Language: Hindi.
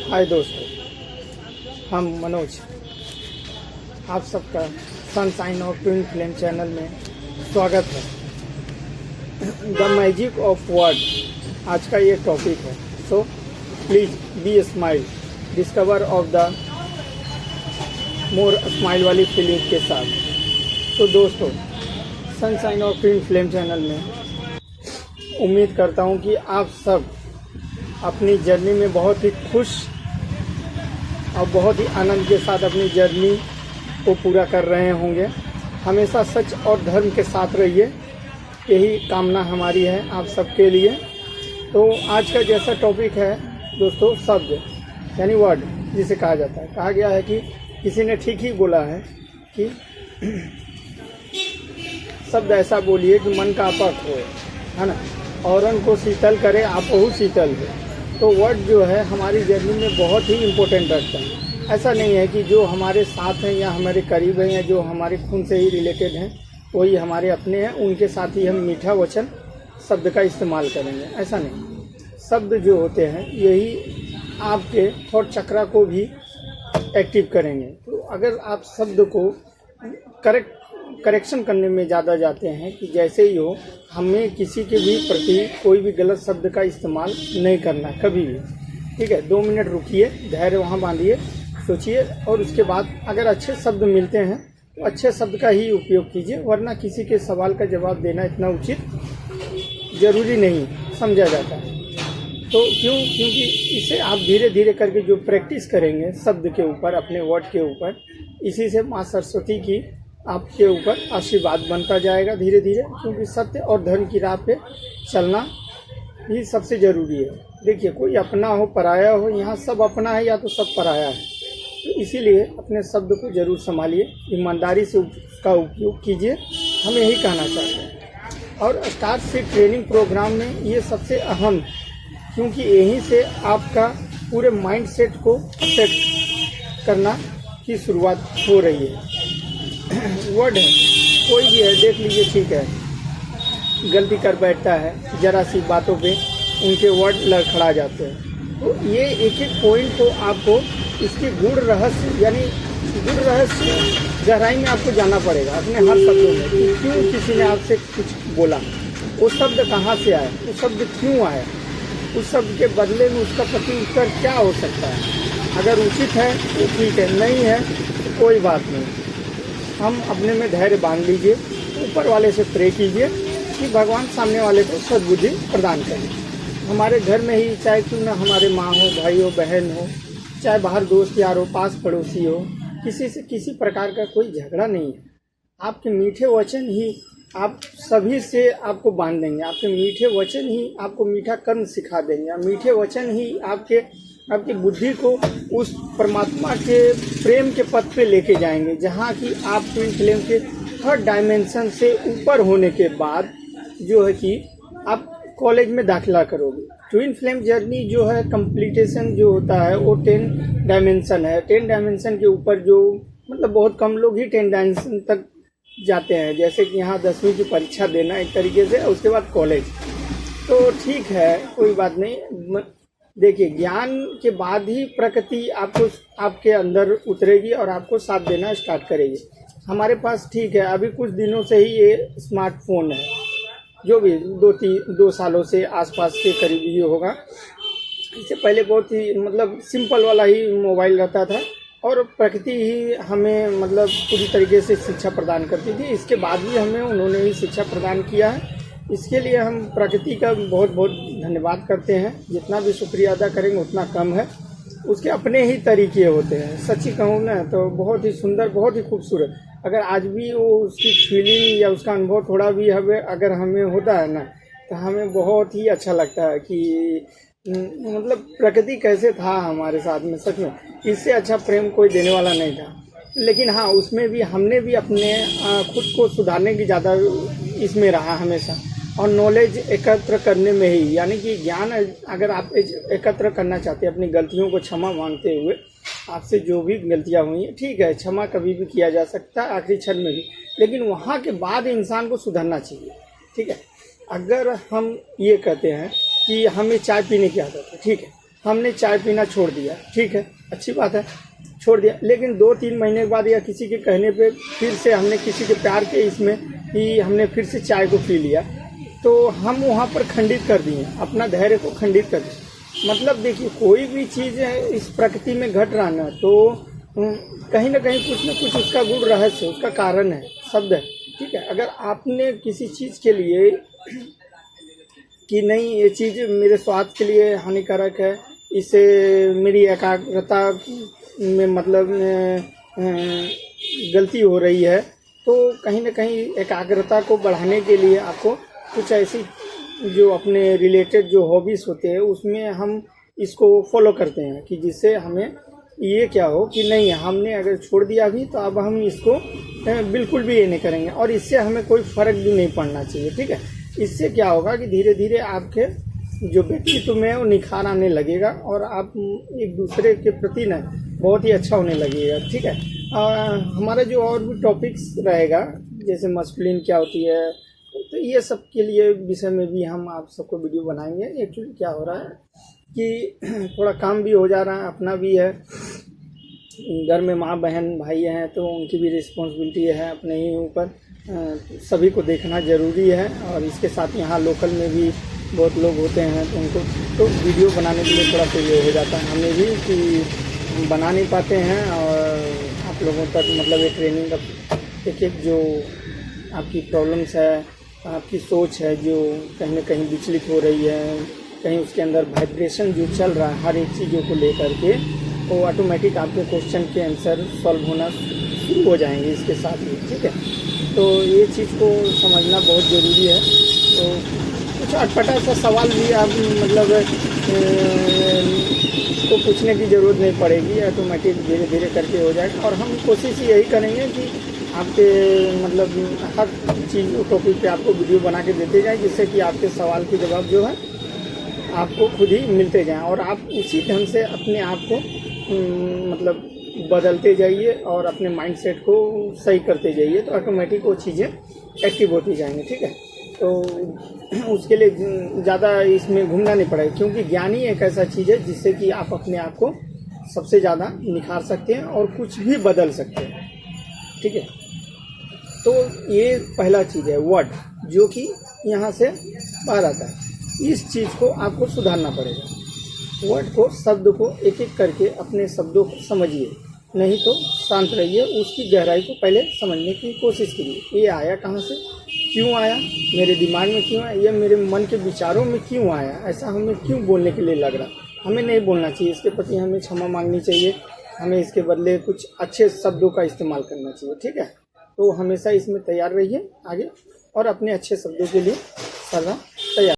हाय दोस्तों, हम मनोज आप सबका sunshine of twin flame channel में स्वागत है। द मैजिक ऑफ वर्ड आज का ये टॉपिक है। So please be smile, discover of the more smile वाली फीलिंग के साथ। तो दोस्तों, sunshine of twin flame channel में उम्मीद करता हूँ कि आप सब अपनी जर्नी में बहुत ही खुश और बहुत ही आनंद के साथ अपनी जर्नी को पूरा कर रहे होंगे। हमेशा सच और धर्म के साथ रहिए, यही कामना हमारी है आप सबके लिए। तो आज का जैसा टॉपिक है दोस्तों, शब्द यानी वर्ड जिसे कहा जाता है। कहा गया है कि किसी ने ठीक ही बोला है कि शब्द ऐसा बोलिए कि मन का अपक हो, है ना, औरन को शीतल करे आपहु शीतल हो। तो वर्ड जो है हमारी जर्नी में बहुत ही इम्पोर्टेंट रखता है। ऐसा नहीं है कि जो हमारे साथ हैं या हमारे करीब हैं या जो हमारे खून से ही रिलेटेड हैं वही हमारे अपने हैं, उनके साथ ही हम मीठा वचन शब्द का इस्तेमाल करेंगे, ऐसा नहीं। शब्द जो होते हैं यही आपके थॉट चक्रा को भी एक्टिव करेंगे। तो अगर आप शब्द को करेक्शन करने में ज़्यादा जाते हैं कि जैसे ही हो, हमें किसी के भी प्रति कोई भी गलत शब्द का इस्तेमाल नहीं करना कभी भी, ठीक है। 2 मिनट रुकिए, धैर्य वहाँ बांधिए, सोचिए और उसके बाद अगर अच्छे शब्द मिलते हैं तो अच्छे शब्द का ही उपयोग कीजिए, वरना किसी के सवाल का जवाब देना इतना उचित ज़रूरी नहीं समझा जाता है। तो क्योंकि इसे आप धीरे धीरे करके जो प्रैक्टिस करेंगे शब्द के ऊपर, अपने वर्ड के ऊपर, इसी से माँ सरस्वती की आपके ऊपर आशीर्वाद बनता जाएगा धीरे धीरे। क्योंकि सत्य और धर्म की राह पे चलना ही सबसे ज़रूरी है। देखिए, कोई अपना हो पराया हो, यहाँ सब अपना है या तो सब पराया है। तो इसीलिए अपने शब्द को ज़रूर संभालिए, ईमानदारी से उसका उपयोग कीजिए, हम यही कहना चाहते हैं। और स्टार्ट से ट्रेनिंग प्रोग्राम में ये सबसे अहम, क्योंकि यहीं से आपका पूरे माइंड सेट को सेट करना की शुरुआत हो रही है। वर्ड है कोई भी है, देख लीजिए, ठीक है, गलती कर बैठता है, ज़रा सी बातों पे उनके वर्ड लड़खड़ा जाते हैं। तो ये एक एक पॉइंट को आपको इसकी गुण रहस्य यानी गुण रहस्य गहराई में आपको जाना पड़ेगा अपने हर शब्दों में कि क्यों किसी ने आपसे कुछ बोला, वो शब्द कहाँ से आया, वो शब्द क्यों आया, उस शब्द के बदले में उसका प्रति उत्तर क्या हो सकता है। अगर उचित है तो ठीक है, नहीं है तो कोई बात नहीं। हम अपने में धैर्य बांध लीजिए, ऊपर वाले से प्रे कीजिए कि भगवान सामने वाले को सद्बुद्धि प्रदान करें। हमारे घर में ही चाहे क्यों ना हमारे माँ हो, भाई हो, बहन हो, चाहे बाहर दोस्त यार हो, पास पड़ोसी हो, किसी से किसी प्रकार का कोई झगड़ा नहीं है। आपके मीठे वचन ही आप सभी से आपको बांध देंगे, आपके मीठे वचन ही आपको मीठा कर्म सिखा देंगे, मीठे वचन ही आपकी बुद्धि को उस परमात्मा के प्रेम के पथ पे लेके जाएंगे, जहाँ की आप ट्विन फ्लेम के थर्ड डायमेंशन से ऊपर होने के बाद जो है कि आप कॉलेज में दाखिला करोगे। ट्विन फ्लेम जर्नी जो है कंप्लीटेशन जो होता है वो 10 डायमेंशन है। 10 डायमेंशन के ऊपर जो मतलब बहुत कम लोग ही 10 डायमेंशन तक जाते हैं। जैसे कि यहाँ 10वीं की परीक्षा देना एक तरीके से, उसके बाद कॉलेज। तो ठीक है, कोई बात नहीं। देखिए, ज्ञान के बाद ही प्रकृति आपको आपके अंदर उतरेगी और आपको साथ देना स्टार्ट करेगी। हमारे पास ठीक है अभी कुछ दिनों से ही ये स्मार्टफोन है, जो भी 2 सालों से आसपास के करीब ही होगा। इससे पहले बहुत ही मतलब सिंपल वाला ही मोबाइल रहता था और प्रकृति ही हमें मतलब पूरी तरीके से शिक्षा प्रदान करती थी। इसके बाद भी हमें उन्होंने ही शिक्षा प्रदान किया है। इसके लिए हम प्रकृति का बहुत बहुत धन्यवाद करते हैं। जितना भी शुक्रिया अदा करेंगे उतना कम है। उसके अपने ही तरीके होते हैं। सच्ची कहूँ ना तो बहुत ही सुंदर, बहुत ही खूबसूरत। अगर आज भी वो उसकी फीलिंग या उसका अनुभव थोड़ा भी अगर हमें होता है ना, तो हमें बहुत ही अच्छा लगता है कि मतलब प्रकृति कैसे था हमारे साथ में। सच में इससे अच्छा प्रेम कोई देने वाला नहीं था। लेकिन हाँ, उसमें भी हमने भी अपने खुद को सुधारने की ज़्यादा इसमें रहा हमेशा, और नॉलेज एकत्र करने में ही, यानी कि ज्ञान अगर आप एकत्र करना चाहते हैं, अपनी गलतियों को क्षमा मांगते हुए, आपसे जो भी गलतियां हुई हैं ठीक है, क्षमा कभी भी किया जा सकता है आखिरी क्षण में भी, लेकिन वहाँ के बाद इंसान को सुधरना चाहिए, ठीक है। अगर हम ये कहते हैं कि हमें चाय पीने की आदत है, ठीक है, हमने चाय पीना छोड़ दिया, ठीक है, अच्छी बात है, छोड़ दिया, लेकिन 2-3 महीने के बाद या किसी के कहने पे फिर से हमने किसी के प्यार के इसमें कि हमने फिर से चाय को पी लिया, तो हम वहाँ पर खंडित कर दिए, अपना धैर्य को खंडित कर दिए। मतलब देखिए, कोई भी चीज़ है इस प्रकृति में घट रहा ना, तो कहीं ना कहीं कुछ ना कुछ उसका गुण रहस्य, उसका कारण है, शब्द है, ठीक है। अगर आपने किसी चीज़ के लिए कि नहीं ये चीज़ मेरे स्वास्थ्य के लिए हानिकारक है, इससे मेरी एकाग्रता में मतलब गलती हो रही है, तो कहीं ना कहीं एकाग्रता को बढ़ाने के लिए आपको कुछ ऐसी जो अपने रिलेटेड जो हॉबीज़ होते हैं उसमें हम इसको फॉलो करते हैं कि जिससे हमें ये क्या हो कि नहीं, हमने अगर छोड़ दिया भी तो अब हम इसको बिल्कुल भी ये नहीं करेंगे, और इससे हमें कोई फ़र्क भी नहीं पड़ना चाहिए, ठीक है। इससे क्या होगा कि धीरे धीरे आपके जो व्यक्तित्व में है वो निखार आने लगेगा और आप एक दूसरे के प्रति ना बहुत ही अच्छा होने लगेगा, ठीक है। हमारा जो और भी टॉपिक्स रहेगा जैसे मस्कुलिन क्या होती है, तो ये सब के लिए विषय में भी हम आप सबको वीडियो बनाएंगे। एक्चुअली क्या हो रहा है कि थोड़ा काम भी हो जा रहा है, अपना भी है, घर में माँ बहन भाई हैं तो उनकी भी रिस्पॉन्सिबिलिटी है अपने ही ऊपर, सभी को देखना ज़रूरी है। और इसके साथ यहाँ लोकल में भी बहुत लोग होते हैं तो उनको तो वीडियो बनाने के लिए थोड़ा सा ये हो जाता है हमें भी कि हम बना नहीं पाते हैं, और आप लोगों तक मतलब ये ट्रेनिंग का एक जो आपकी प्रॉब्लम्स है, आपकी सोच है जो कहीं ना कहीं विचलित हो रही है, कहीं उसके अंदर वाइब्रेशन जो चल रहा है हर एक चीज़ों को लेकर के, तो ऑटोमेटिक आपके क्वेश्चन के आंसर सॉल्व होना शुरू हो जाएंगे इसके साथ ही, ठीक है। तो ये चीज़ को समझना बहुत ज़रूरी है। तो कुछ अटपटा सा सवाल भी आप मतलब को पूछने की ज़रूरत नहीं पड़ेगी, ऑटोमेटिक धीरे धीरे करके हो जाएगा। और हम कोशिश यही करेंगे कि आपके मतलब हर चीज़ टॉपिक पे आपको वीडियो बना के देते जाएं, जिससे कि आपके सवाल के जवाब जो है आपको खुद ही मिलते जाएं और आप उसी ढंग से अपने आप को मतलब बदलते जाइए और अपने माइंडसेट को सही करते जाइए, तो ऑटोमेटिक वो चीज़ें एक्टिव होती जाएंगी, ठीक है। तो उसके लिए ज़्यादा इसमें घूमना नहीं पड़ेगा, क्योंकि ज्ञान ही एक ऐसा चीज़ है जिससे कि आप अपने आप को सबसे ज़्यादा निखार सकते हैं और कुछ भी बदल सकते हैं, ठीक है। तो ये पहला चीज़ है वर्ड, जो कि यहाँ से बाहर आता है। इस चीज़ को आपको सुधारना पड़ेगा। वर्ड को, शब्द को एक एक करके अपने शब्दों को समझिए, नहीं तो शांत रहिए, उसकी गहराई को पहले समझने की कोशिश कीजिए। ये आया कहाँ से, क्यों आया, मेरे दिमाग में क्यों आया, या मेरे मन के विचारों में क्यों आया, ऐसा हमें क्यों बोलने के लिए लग रहा, हमें नहीं बोलना चाहिए। इसके प्रति हमें क्षमा मांगनी चाहिए, हमें इसके बदले कुछ अच्छे शब्दों का इस्तेमाल करना चाहिए, ठीक है। तो हमेशा इसमें तैयार रहिए आगे, और अपने अच्छे शब्दों के लिए सदा तैयार।